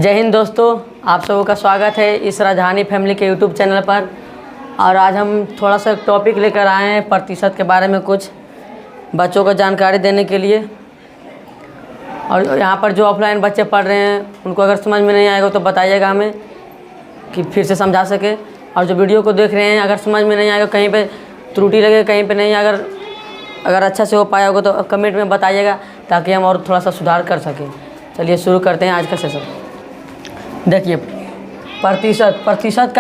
जय हिंद दोस्तों, आप सबों का स्वागत है इस राजधानी फैमिली के यूट्यूब चैनल पर। और आज हम थोड़ा सा टॉपिक लेकर आए हैं प्रतिशत के बारे में, कुछ बच्चों को जानकारी देने के लिए। और यहाँ पर जो ऑफलाइन बच्चे पढ़ रहे हैं उनको अगर समझ में नहीं आएगा तो बताइएगा हमें कि फिर से समझा सके। और जो वीडियो को देख रहे हैं अगर समझ में नहीं आएगा, कहीं पे त्रुटि लगे, कहीं पे नहीं, अगर अच्छा से हो पाया होगा तो कमेंट में बताइएगा ताकि हम और थोड़ा सा सुधार कर सकें। चलिए शुरू करते हैं आज का सेशन। देखिए प्रतिशत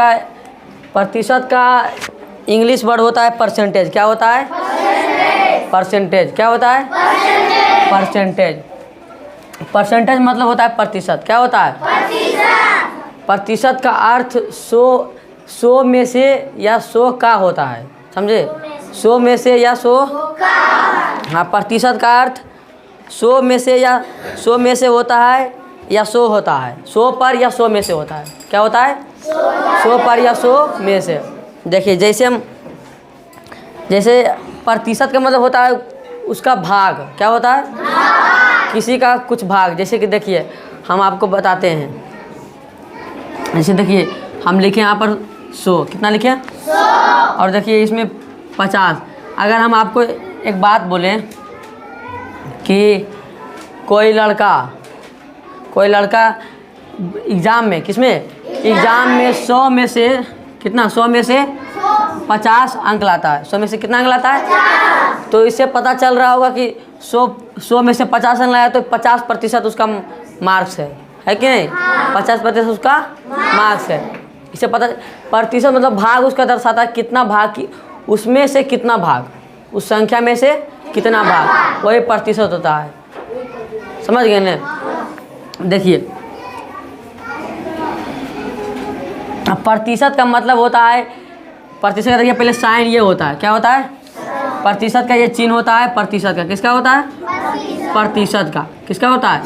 का इंग्लिश वर्ड होता है परसेंटेज। क्या होता है? परसेंटेज। क्या होता है? परसेंटेज। परसेंटेज मतलब होता है प्रतिशत। क्या होता है? प्रतिशत का अर्थ 100 में से या 100 का होता है। समझे? 100 में से या 100 हाँ, प्रतिशत का अर्थ 100 में से या 100 में से होता है या 100 होता है। 100 पर या 100 में से होता है। क्या होता है? 100 पर या 100 में से। देखिए जैसे प्रतिशत का मतलब होता है उसका भाग। क्या होता है? किसी का कुछ भाग। जैसे कि देखिए हम आपको बताते हैं, जैसे देखिए हम लिखे यहाँ पर 100। कितना लिखे? 100। और देखिए इसमें 50। अगर हम आपको एक बात बोलें कि कोई लड़का एग्ज़ाम में, किसमें? एग्ज़ाम में 100 में से कितना? 100 में से 50 अंक लाता है। 100 में से कितना अंक लाता है? तो इससे पता चल रहा होगा कि 100 में से 50 अंक लाया तो 50% उसका मार्क्स है कि नहीं? 50% उसका मार्क्स है। इससे पता, प्रतिशत मतलब भाग उसका दर्शाता है कितना भाग की, उसमें से कितना भाग, उस संख्या में से कितना भाग, वही प्रतिशत होता है। समझ गए ना? देखिए प्रतिशत का मतलब होता है, प्रतिशत का देखिए पहले साइन ये होता है। क्या होता है? प्रतिशत का ये चिन्ह होता है। प्रतिशत का किसका होता है? प्रतिशत का किसका होता है?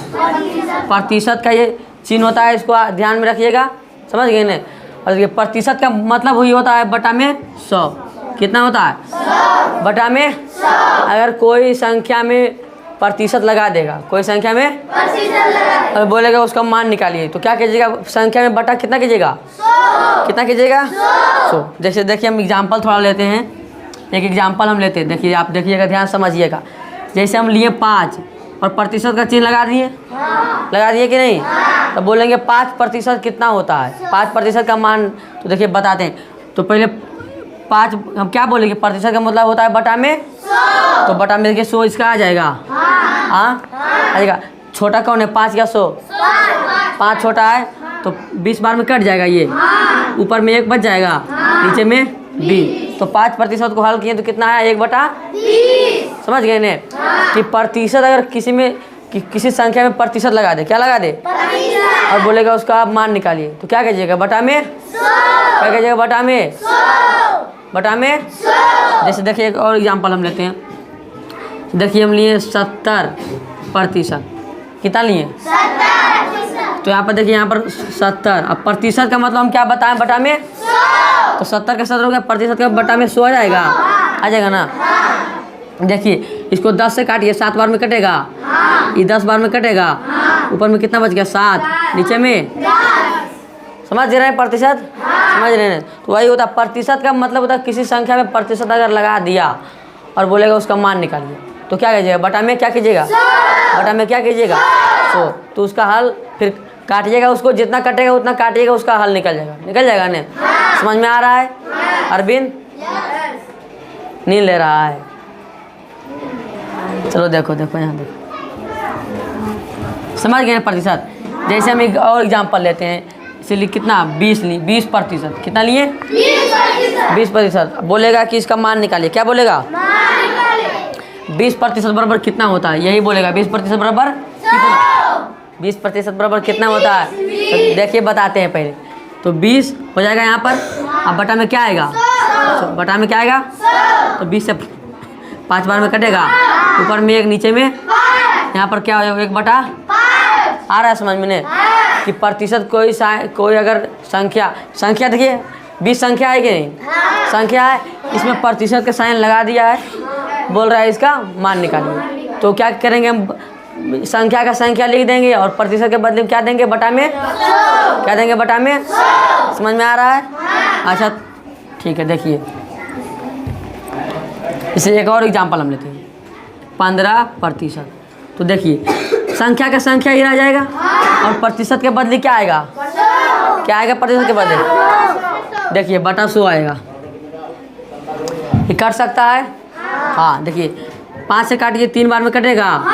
प्रतिशत का ये चिन्ह होता है। इसको ध्यान में रखिएगा। समझ गए ना? और देखिए प्रतिशत का मतलब वही होता है बटा में 100। कितना होता है? 100 बटा में 100। अगर कोई संख्या में प्रतिशत लगा देगा, कोई संख्या में प्रतिशत लगा और बोलेगा उसका मान निकालिए, तो क्या कीजिएगा? संख्या में बटा कितना कीजिएगा? 100। कितना कीजिएगा? 100। जैसे देखिए हम एग्जाम्पल थोड़ा लेते हैं, एक एग्जाम्पल हम लेते हैं। देखिए आप देखिएगा, ध्यान समझिएगा। जैसे हम लिए 5 और प्रतिशत का चिन्ह लगा दिए, लगा दिए कि नहीं? तो बोलेंगे 5% कितना होता है? 5% का मान। तो देखिए बताते हैं। तो पहले 5 हम क्या बोलेंगे? प्रतिशत का मतलब होता है बटा में 100। तो बटा में देखिए 100 इसका आ जाएगा। हाँ आ जाएगा। छोटा कौन है? 5 या 100? 5 छोटा है तो 20 बार में कट जाएगा। ये ऊपर में 1 बच जाएगा, नीचे में 20। तो 5% को हल किए तो कितना है? 1/20। समझ गए ने? कि प्रतिशत अगर किसी संख्या में प्रतिशत लगा दे, क्या लगा दे? और बोलेगा उसका आप मान निकालिए, तो क्या कीजिएगा? बटा में 100। क्या कीजिएगा? बटा में 100। बटा में 100। जैसे देखिए एक और एग्जांपल हम लेते हैं। देखिए हम लिए 70%। कितना लिए? 70%। तो यहाँ पर देखिए, यहाँ पर 70। अब प्रतिशत का मतलब हम क्या बताएं? बटा में 100। तो 70 के 70 हो गया, प्रतिशत का बटा में 100 आ जाएगा। आ जाएगा ना? देखिए इसको 10 से काटिए, 7 बार में कटेगा। ये 10 बार में कटेगा। ऊपर में कितना बच गया? 7, नीचे में 10। समझ रहे हैं प्रतिशत? समझ रहे हैं? तो वही होता है प्रतिशत का मतलब होता है किसी संख्या में प्रतिशत अगर लगा दिया और बोलेगा उसका मान निकालिए, तो क्या कीजिएगा? बटा में क्या कीजिएगा? बटा में क्या कीजिएगा? 100। तो उसका हल फिर काटिएगा, उसको जितना कटेगा उतना काटिएगा, उसका हल निकल जाएगा ना? समझ में आ रहा है? अरविंद नींद ले रहा है। चलो देखो यहाँ देखो, समझ गए प्रतिशत? जैसे हम एक और एग्जांपल लेते हैं, इसीलिए कितना? 20 ली, 20%। कितना लिए? 20%। बोलेगा कि इसका मान निकालिए। क्या बोलेगा? 20% बराबर कितना होता है? यही बोलेगा 20% बराबर कितना? 20% बराबर कितना होता है? तो देखिए बताते हैं पहले। तो 20 हो जाएगा यहाँ पर। अब बटा में क्या आएगा? बटा में क्या आएगा? तो 20 से 5 बार में कटेगा, ऊपर में 1, नीचे में यहाँ पर क्या हो जाएगा? 1/5। आ रहा है समझ में ने? कि प्रतिशत कोई अगर संख्या देखिए 20 संख्या है कि नहीं? संख्या है, इसमें प्रतिशत का साइन लगा दिया है, बोल रहा है इसका मान निकालिए। तो क्या करेंगे हम? संख्या का संख्या लिख देंगे और प्रतिशत के बदले में क्या देंगे, बटा में क्या देंगे, बटा में। समझ में आ रहा है? अच्छा ठीक है, देखिए इसे एक और एग्जांपल हम लेते हैं, 15%। तो देखिए संख्या का संख्या ही रह जाएगा और प्रतिशत के बदले क्या आएगा, क्या आएगा प्रतिशत के बदले, देखिए बटा 100 आएगा। ये कट सकता है? हाँ देखिए 5 से काटिए 3 बार में कटेगा,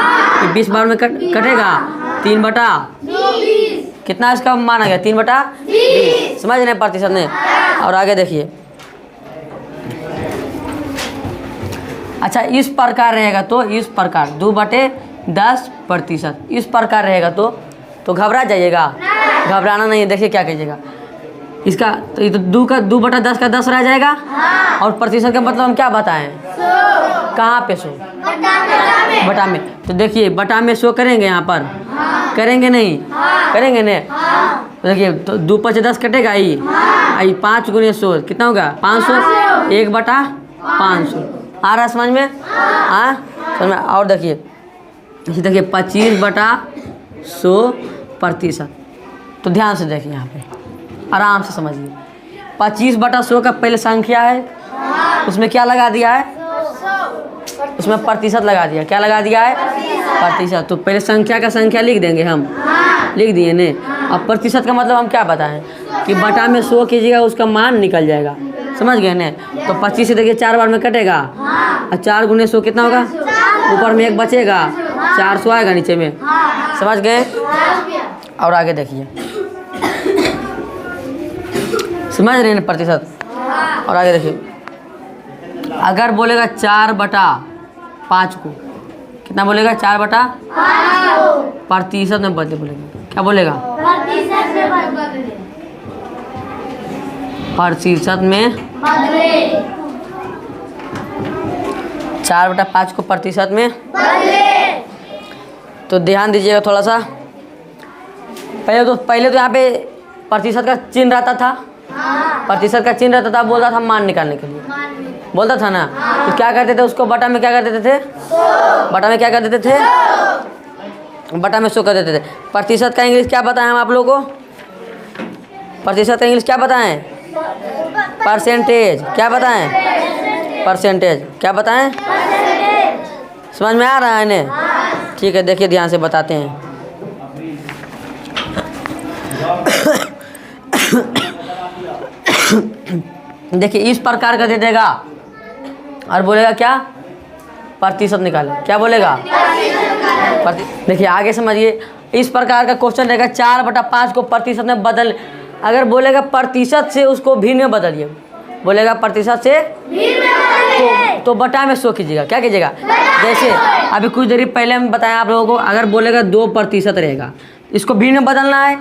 20 बार में कटेगा, 3/20 कितना इसका माना गया, 3/20। समझ रहे प्रतिशत में। और आगे देखिए, अच्छा इस प्रकार रहेगा तो इस प्रकार 2/10%, इस प्रकार रहेगा तो घबरा जाइएगा, घबराना नहीं है। देखिए क्या कीजिएगा, इसका तो ये तो 2/10 का 10 रह जाएगा और प्रतिशत का मतलब हम क्या बताएं, कहाँ पे 100, बटा में। तो देखिए बटा में 100 करेंगे, यहाँ पर करेंगे नहीं, करेंगे नहीं। तो देखिए तो 2/10 कटेगा, ये 5 × 100 कितना होगा, 500, 1/500। आ रहा समझ में? हाँ समझ में। और देखिए 25/100%। तो ध्यान से देखिए, यहाँ पे आराम से समझिए, 25/100 का पहले संख्या है, उसमें क्या लगा दिया है, उसमें प्रतिशत लगा दिया। क्या लगा दिया है, प्रतिशत। तो पहले संख्या का संख्या लिख देंगे हम, लिख दिए ने। अब प्रतिशत का मतलब हम क्या बताएं कि बटा में 100 कीजिएगा, उसका मान निकल जाएगा। समझ गए ने? तो 25 से देखिए 4 बार में कटेगा और 4 × 100 कितना होगा, ऊपर में 1 बचेगा, 400 आएगा नीचे में। समझ गए? और आगे देखिए, समझ रहे हैं प्रतिशत। और आगे देखिए, अगर बोलेगा 4/5 को कितना बोलेगा, 4/5 प्रतिशत में बदले बोलेगा, क्या बोलेगा, प्रतिशत में 4/5 को प्रतिशत में। तो ध्यान दीजिएगा थोड़ा सा, पहले तो यहाँ पे प्रतिशत का चिन्ह रहता था, प्रतिशत का चिन्ह रहता था, बोलता था मान निकालने के लिए, बोलता था ना। तो क्या करते थे, उसको बटा में क्या कर देते थे, बटा में क्या कर देते थे, बटा में 100 कर देते थे। प्रतिशत का इंग्लिश क्या बताएं हम आप लोगों को, प्रतिशत का इंग्लिश क्या बताएं, परसेंटेज। क्या बताएं, परसेंटेज। क्या बताएं, समझ में आ रहा है इन्हें? ठीक है, देखिए ध्यान से बताते हैं। देखिए इस प्रकार का दे देगा और बोलेगा क्या, प्रतिशत निकाले। क्या बोलेगा, देखिए आगे समझिए, इस प्रकार का क्वेश्चन रहेगा 4/5 को प्रतिशत में बदल। अगर बोलेगा प्रतिशत से उसको भिन्न में बदलिए, बोलेगा प्रतिशत से तो बटा में 100 कीजिएगा। क्या कीजिएगा, जैसे अभी कुछ देर पहले हम बताया आप लोगों को, अगर बोलेगा 2% रहेगा, इसको भिन्न में बदलना है।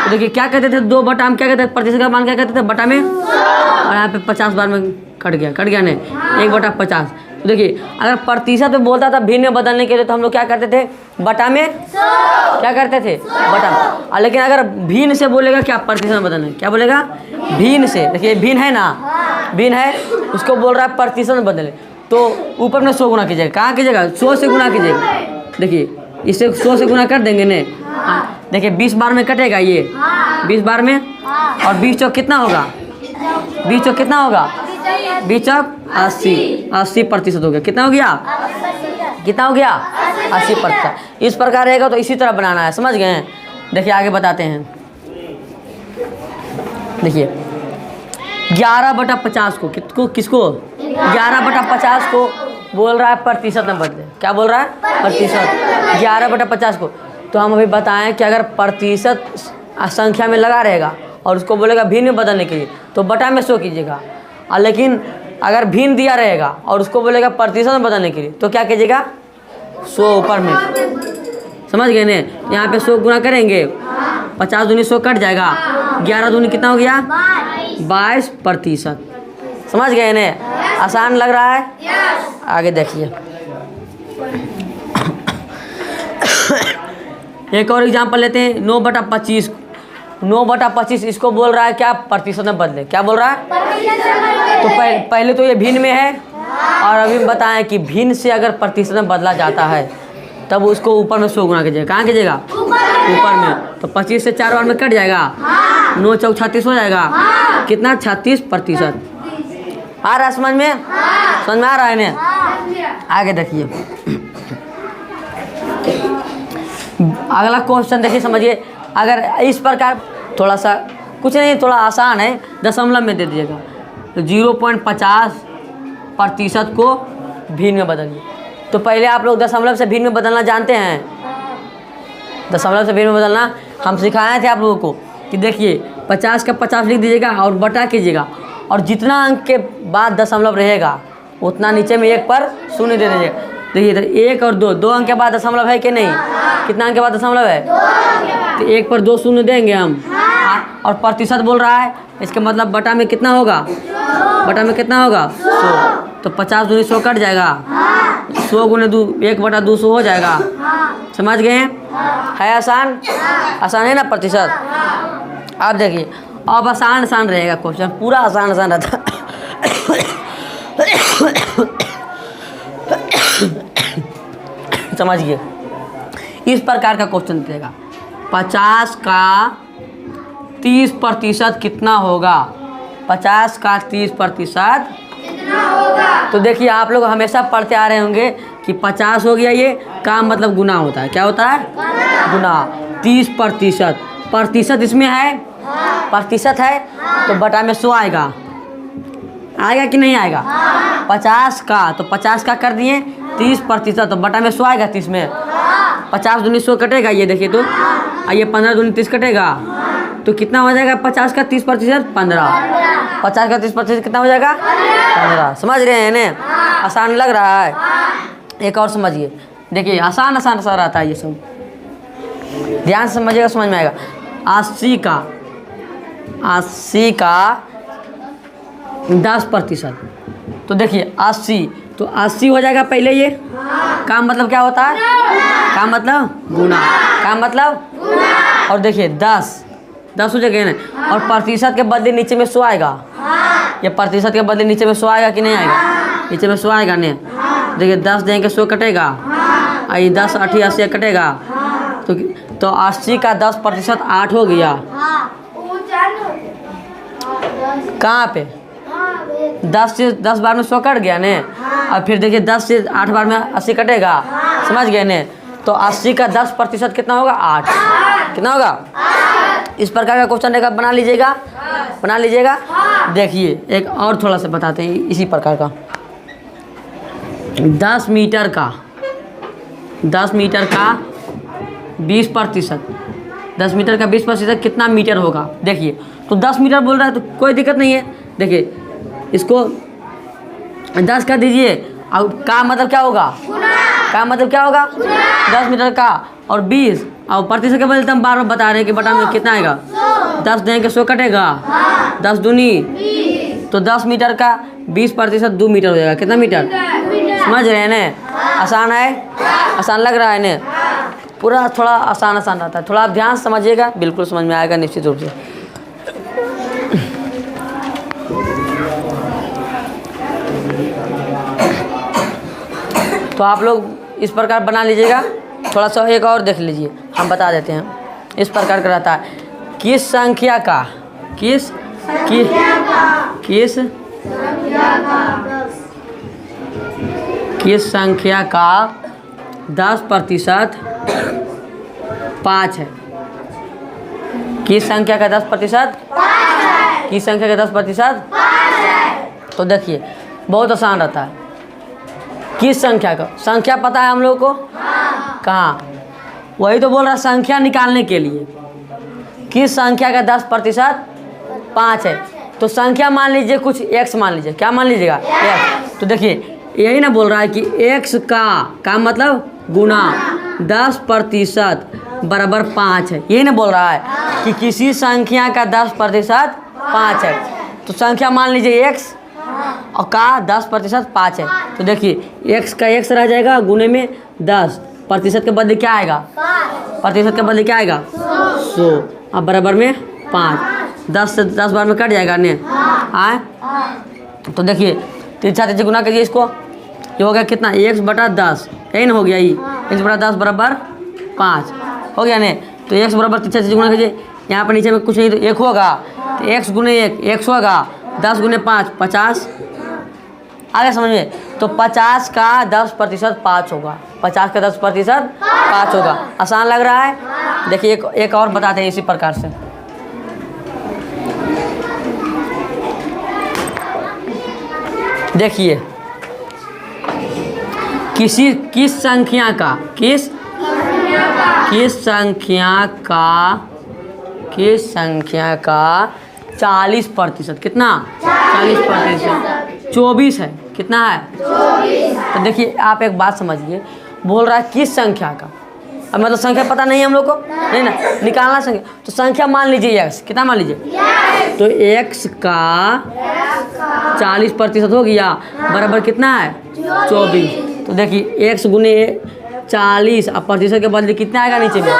तो देखिए क्या कहते थे, 2 बटा में क्या कहते थे, प्रतिशत का मान क्या कहते थे, बटा में। और यहाँ पे 50 बार में कट गया नहीं, 1/50। तो देखिए अगर प्रतिशत में बोलता था भिन्न में बदलने के लिए, तो हम लोग क्या करते थे, बटा में क्या करते थे, बटा में। लेकिन अगर भिन्न से बोलेगा क्या, प्रतिशत में बदलना, क्या बोलेगा, भिन्न से। देखिए भिन्न है ना, भिन्न है, उसको बोल रहा है प्रतिशत में बदले, तो ऊपर में 100 गुना कीजिएगा। कहाँ कीजिएगा, 100 से गुना कीजिएगा। देखिए इसे 100 से गुना कर देंगे ने। देखिए 20 बार में कटेगा, ये 20 बार में, और 20 चौक कितना होगा, 20 चौक कितना होगा, 20 चौक 80% हो गया। कितना हो गया, कितना हो गया, 80%। इस प्रकार रहेगा तो इसी तरह बनाना है। समझ गए? देखिए आगे बताते हैं। देखिए 11/50 को किसको 11/50 को बोल रहा है प्रतिशत में बदले। क्या बोल रहा है, प्रतिशत 11/50 को। तो हम अभी बताएं कि अगर प्रतिशत संख्या में लगा रहेगा और उसको बोलेगा भिन्न बदलने के लिए, तो बटा में 100 कीजिएगा। और लेकिन अगर भिन्न दिया रहेगा और उसको बोलेगा प्रतिशत में बदलने के लिए, तो क्या कीजिएगा, 100 ऊपर में। समझ गए ने? यहाँ पे 100 गुना करेंगे, 50 दूनी 100 कट जाएगा, 11 दूनी कितना हो गया, 22%। समझ गए ने? आसान लग रहा है? आगे देखिए, एक और एग्जाम्पल लेते हैं। 9/25, 9/25 इसको बोल रहा है क्या, प्रतिशत में बदले। क्या बोल रहा है, तो पहले तो ये भिन्न में है, और अभी बताएं कि भिन्न से अगर प्रतिशत में बदला जाता है तब उसको ऊपर में 100 गुना कीजिएगा। कहाँ कीजिएगा? ऊपर में। तो 25 से 4 बार में कट जाएगा। 9 चौक 36 हो जाएगा। कितना? 36%। आ रहा है समझ में? समझ में आ रहा है इन्हें? आगे देखिए, अगला क्वेश्चन देखिए, समझिए। अगर इस प्रकार थोड़ा सा कुछ नहीं, थोड़ा आसान है, दशमलव में दे दीजिएगा। तो 0.50% को भिन्न में बदलिए। तो पहले आप लोग दशमलव से भिन्न में बदलना जानते हैं? दशमलव से भिन्न में बदलना हम सिखाए थे आप लोगों को कि देखिए 50 का 50 लिख दीजिएगा और बटा कीजिएगा, और जितना अंक के बाद दशमलव रहेगा उतना नीचे में 1 पर शून्य दे दीजिएगा। देखिए इधर 1 और 2, 2 अंक के बाद दशमलव है कि नहीं? कितना अंक के बाद दशमलव है? तो 1 पर 2 शून्य देंगे हम। और प्रतिशत बोल रहा है, इसका मतलब बटा में कितना होगा? बटा में कितना होगा? 100। तो 50 दूनी 100 कट जाएगा। 100 गुने 1/200 हो जाएगा। समझ गए? है आसान? आसान है ना प्रतिशत? आप देखिए, अब आसान रहेगा क्वेश्चन, पूरा आसान रहता। समझिए, इस प्रकार का क्वेश्चन देगा। 50 का 30% कितना होगा? 50 का 30% कितना होगा? तो देखिए, आप लोग हमेशा पढ़ते आ रहे होंगे कि 50 हो गया, ये का मतलब गुना होता है। क्या होता है? गुना। 30% प्रतिशत इसमें है, प्रतिशत है, तो बटा में 100 आएगा। आएगा कि नहीं आएगा? 50 का, तो 50 का कर दिए, 30%, तो बटा में 100 आएगा। 30 में 50 दूनी 100 कटेगा, ये देखिए। तो ये 15 दूनी 30 कटेगा, तो कितना हो जाएगा? 50 का 30% 15। 50 का 30% कितना हो जाएगा? 15। समझ रहे हैं इन्हें? आसान लग रहा है? एक और समझिए, देखिए आसान सा रहता है ये सब, ध्यान से समझिएगा, समझ में आएगा। 80 का 10%। तो देखिए 80, तो 80 हो जाएगा पहले। ये का मतलब क्या होता है? का मतलब गुना। का मतलब गुना। और देखिए 10 हो जाएगा ना, और प्रतिशत के बदले नीचे में 100 आएगा। ये प्रतिशत के बदले नीचे में 100 आएगा कि नहीं आएगा? नीचे में 100 आएगा ने। देखिए 10 देंगे 100 कटेगा, और ये 10 80 80 कटेगा, तो 80 का 10% 8 हो गया। कहाँ पे? 10 बार में 100 कट गया ने, और फिर देखिए 10 से 8 बार में 80 कटेगा। समझ गए ने? तो 80 का 10% कितना होगा? 8। कितना होगा? इस प्रकार का क्वेश्चन रहेगा, बना लीजिएगा, बना लीजिएगा। देखिए एक और थोड़ा सा बताते हैं इसी प्रकार का। 10 मीटर का 20%, 10 मीटर का 20% कितना मीटर होगा? देखिए, तो 10 मीटर बोल रहा है, तो कोई दिक्कत नहीं है। देखिए इसको 10 कर दीजिए, और का मतलब क्या होगा? का मतलब क्या होगा? 10 मीटर का, और 20, और प्रतिशत के बदले हम बार बार बता रहे हैं कि बटा में कितना आएगा? 10 देंगे 100 कटेगा, 10 दूनी, तो 10 मीटर का 20% 2 मीटर हो जाएगा। कितना मीटर? समझ रहे हैं ना? आसान है? आसान लग रहा है ना? पूरा थोड़ा आसान रहता है, थोड़ा आप ध्यान से समझिएगा, बिल्कुल समझ में आएगा निश्चित रूप से। तो आप लोग इस प्रकार बना लीजिएगा। थोड़ा सा एक और देख लीजिए, हम बता देते हैं। इस प्रकार का रहता है, किस संख्या का 10% 5 है? किस संख्या का 10%? किस संख्या का 10%? तो देखिए बहुत आसान रहता है। किस संख्या का? संख्या पता है हम लोग को? कहाँ? वही तो बोल रहा, संख्या निकालने के लिए। किस संख्या का 10% 5 है? तो संख्या मान लीजिए कुछ x मान लीजिए। क्या मान लीजिएगा? x। तो देखिए यही ना बोल रहा है कि x का मतलब गुना 10% बराबर 5 है। यही ना बोल रहा है कि किसी संख्या का 10% 5 है। तो संख्या मान लीजिए x, और का 10% 5 है। तो देखिए x का x रह जाएगा, गुने में 10, प्रतिशत के बदले क्या आएगा? प्रतिशत के बदले क्या आएगा? 100, अब बराबर में 5। 10 से 10 बार में कट जाएगा ने आए। तो देखिए 3 गुना करिए इसको, ये हो गया कितना? x/10, यही ना हो गया। ये x बड़ा 10 बराबर 5 हो गया नहीं। तो x बराबर 3 से गुणा कीजिए, यहाँ पर नीचे में कुछ नहीं तो 1 होगा, तो x गुने 1 होगा, 10 गुने 5 50। आगे समझ में, तो 50 का 10% 5 होगा, 50 का 10% 5 होगा। आसान लग रहा है। देखिए एक और बताते हैं इसी प्रकार से। देखिए किस संख्या का 40%, कितना 40% 24 है, कितना है 24। तो देखिए आप एक बात समझिए, बोल रहा है किस संख्या का, अब मतलब संख्या पता नहीं है हम लोग को, नहीं ना, निकालना संख्या। तो संख्या मान लीजिए x, कितना मान लीजिए, तो x का 40% हो गया, बराबर कितना है 24। तो देखिए x गुने 40 अब प्रतिशत के बदले कितना आएगा नीचे में,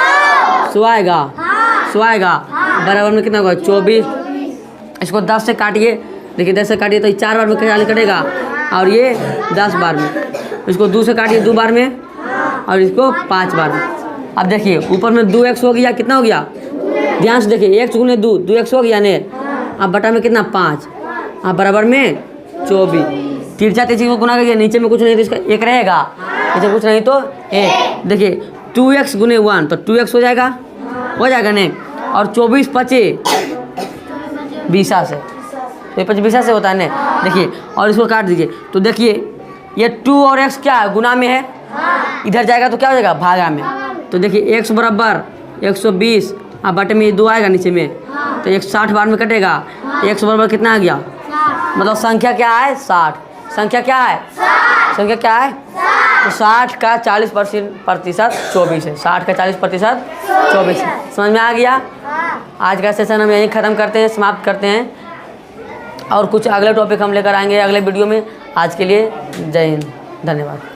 100 आएगा, बराबर में कितना होगा 24। इसको 10 से काटिए, देखिए 10 से काटिए तो 4 बार में 40 कटेगा, और ये 10 बार में। इसको 2 से काटिए 2 बार में, और इसको 5 बार में। अब देखिए ऊपर में 2x हो गया, कितना हो गया, ध्यान से देखिए, x गुने 2x हो गया ने, अब बटा में कितना 5, अब बराबर में 24। तिरछा तिरछी को गुना करिए, नीचे में कुछ नहीं तो इसका 1 रहेगा, नीचे कुछ नहीं तो 1। देखिए 2x गुने 1 तो 2x हो जाएगा नहीं, और 24 पचे 20 से, तो 20 से होता है ना। देखिए और इसको काट दीजिए, तो देखिए ये 2 और x क्या है, गुना में है, इधर जाएगा तो क्या हो जाएगा, भागा में। तो देखिए x बराबर 120, अब बटे में ये 2 आएगा नीचे में, तो 160 बार में कटेगा, x बराबर कितना आ गया, मतलब संख्या क्या है 60। संख्या क्या है, संख्या क्या है, तो 60 का 40% 24 है, 60 का 40% 24 है। समझ में आ गया। आज का सेशन हम यहीं ख़त्म करते हैं, समाप्त करते हैं, और कुछ अगले टॉपिक हम लेकर आएंगे अगले वीडियो में। आज के लिए जय हिंद, धन्यवाद।